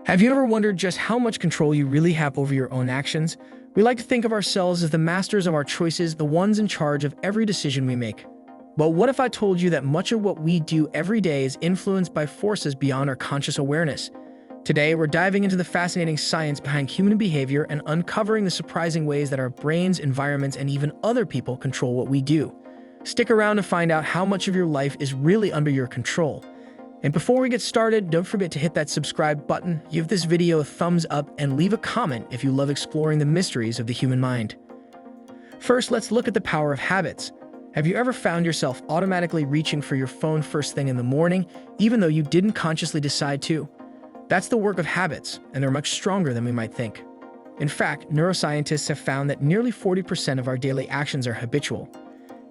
Have you ever wondered just how much control you really have over your own actions? We like to think of ourselves as the masters of our choices, the ones in charge of every decision we make. But what if I told you that much of what we do every day is influenced by forces beyond our conscious awareness? Today, we're diving into the fascinating science behind human behavior and uncovering the surprising ways that our brains, environments, and even other people control what we do. Stick around to find out how much of your life is really under your control. And before we get started, don't forget to hit that subscribe button, give this video a thumbs up, and leave a comment if you love exploring the mysteries of the human mind. First, let's look at the power of habits. Have you ever found yourself automatically reaching for your phone first thing in the morning, even though you didn't consciously decide to? That's the work of habits, and they're much stronger than we might think. In fact, neuroscientists have found that nearly 40% of our daily actions are habitual.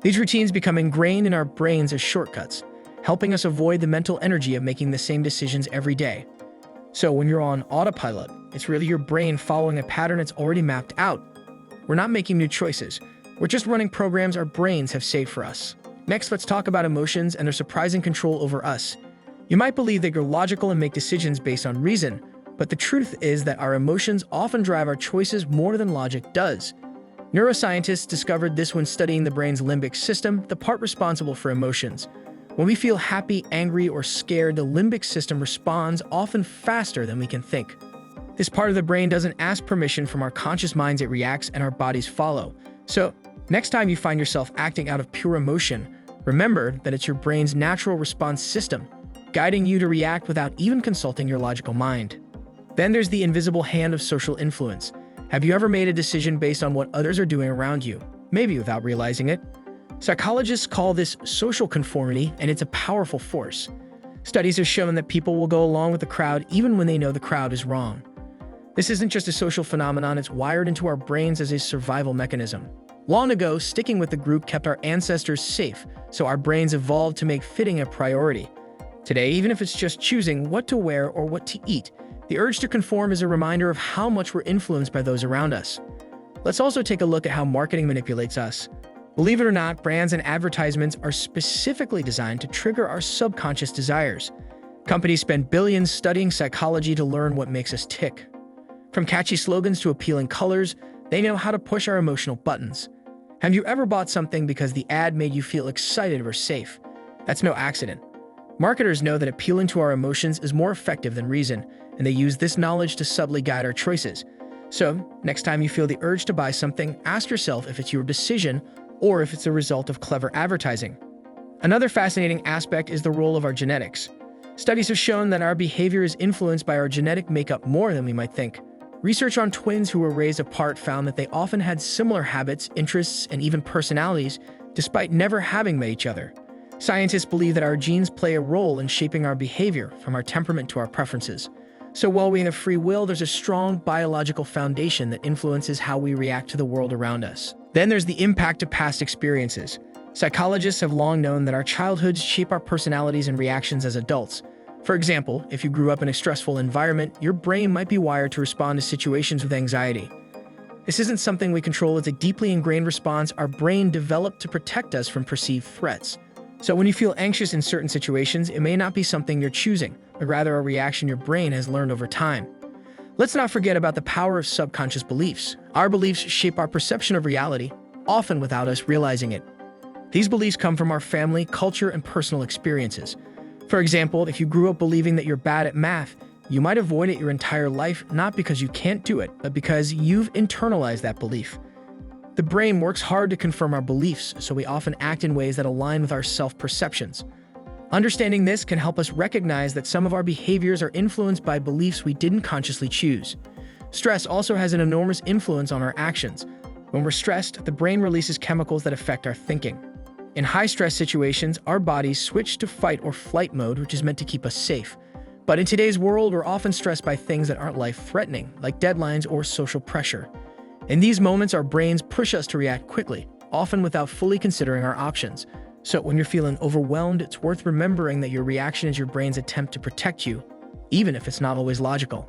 These routines become ingrained in our brains as shortcuts, helping us avoid the mental energy of making the same decisions every day. So when you're on autopilot, it's really your brain following a pattern it's already mapped out. We're not making new choices. We're just running programs our brains have saved for us. Next, let's talk about emotions and their surprising control over us. You might believe that you're logical and make decisions based on reason, but the truth is that our emotions often drive our choices more than logic does. Neuroscientists discovered this when studying the brain's limbic system, the part responsible for emotions. When we feel happy, angry, or scared, the limbic system responds often faster than we can think. This part of the brain doesn't ask permission from our conscious minds, it reacts and our bodies follow. So, next time you find yourself acting out of pure emotion, remember that it's your brain's natural response system, guiding you to react without even consulting your logical mind. Then there's the invisible hand of social influence. Have you ever made a decision based on what others are doing around you, maybe without realizing it? Psychologists call this social conformity, and it's a powerful force. Studies have shown that people will go along with the crowd even when they know the crowd is wrong. This isn't just a social phenomenon, it's wired into our brains as a survival mechanism. Long ago, sticking with the group kept our ancestors safe, so our brains evolved to make fitting a priority. Today, even if it's just choosing what to wear or what to eat, the urge to conform is a reminder of how much we're influenced by those around us. Let's also take a look at how marketing manipulates us. Believe it or not, brands and advertisements are specifically designed to trigger our subconscious desires. Companies spend billions studying psychology to learn what makes us tick. From catchy slogans to appealing colors, they know how to push our emotional buttons. Have you ever bought something because the ad made you feel excited or safe? That's no accident. Marketers know that appealing to our emotions is more effective than reason, and they use this knowledge to subtly guide our choices. So, next time you feel the urge to buy something, ask yourself if it's your decision or if it's a result of clever advertising. Another fascinating aspect is the role of our genetics. Studies have shown that our behavior is influenced by our genetic makeup more than we might think. Research on twins who were raised apart found that they often had similar habits, interests, and even personalities, despite never having met each other. Scientists believe that our genes play a role in shaping our behavior, from our temperament to our preferences. So while we have free will, there's a strong biological foundation that influences how we react to the world around us. Then there's the impact of past experiences. Psychologists have long known that our childhoods shape our personalities and reactions as adults. For example, if you grew up in a stressful environment, your brain might be wired to respond to situations with anxiety. This isn't something we control, it's a deeply ingrained response our brain developed to protect us from perceived threats. So when you feel anxious in certain situations, it may not be something you're choosing, but rather a reaction your brain has learned over time. Let's not forget about the power of subconscious beliefs. Our beliefs shape our perception of reality, often without us realizing it. These beliefs come from our family, culture, and personal experiences. For example, if you grew up believing that you're bad at math, you might avoid it your entire life, not because you can't do it, but because you've internalized that belief. The brain works hard to confirm our beliefs, so we often act in ways that align with our self-perceptions. Understanding this can help us recognize that some of our behaviors are influenced by beliefs we didn't consciously choose. Stress also has an enormous influence on our actions. When we're stressed, the brain releases chemicals that affect our thinking. In high-stress situations, our bodies switch to fight or flight mode, which is meant to keep us safe. But in today's world, we're often stressed by things that aren't life-threatening, like deadlines or social pressure. In these moments, our brains push us to react quickly, often without fully considering our options. So when you're feeling overwhelmed, it's worth remembering that your reaction is your brain's attempt to protect you, even if it's not always logical.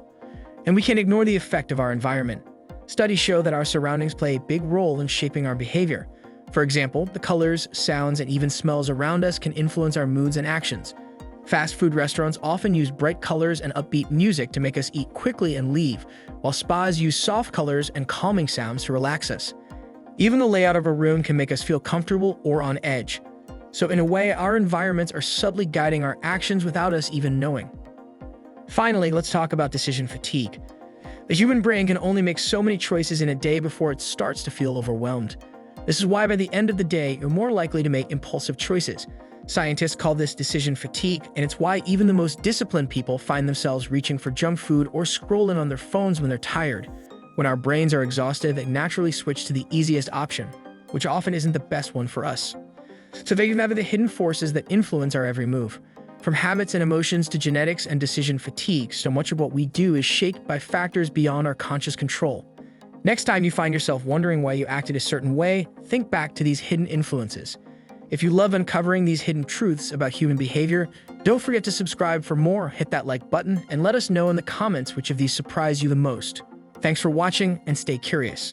And we can't ignore the effect of our environment. Studies show that our surroundings play a big role in shaping our behavior. For example, the colors, sounds, and even smells around us can influence our moods and actions. Fast food restaurants often use bright colors and upbeat music to make us eat quickly and leave, while spas use soft colors and calming sounds to relax us. Even the layout of a room can make us feel comfortable or on edge. So in a way, our environments are subtly guiding our actions without us even knowing. Finally, let's talk about decision fatigue. The human brain can only make so many choices in a day before it starts to feel overwhelmed. This is why by the end of the day, you're more likely to make impulsive choices. Scientists call this decision fatigue, and it's why even the most disciplined people find themselves reaching for junk food or scrolling on their phones when they're tired. When our brains are exhausted, they naturally switch to the easiest option, which often isn't the best one for us. So there you have it, the hidden forces that influence our every move. From habits and emotions to genetics and decision fatigue, so much of what we do is shaped by factors beyond our conscious control. Next time you find yourself wondering why you acted a certain way, think back to these hidden influences. If you love uncovering these hidden truths about human behavior, don't forget to subscribe for more, hit that like button, and let us know in the comments which of these surprised you the most. Thanks for watching, and stay curious.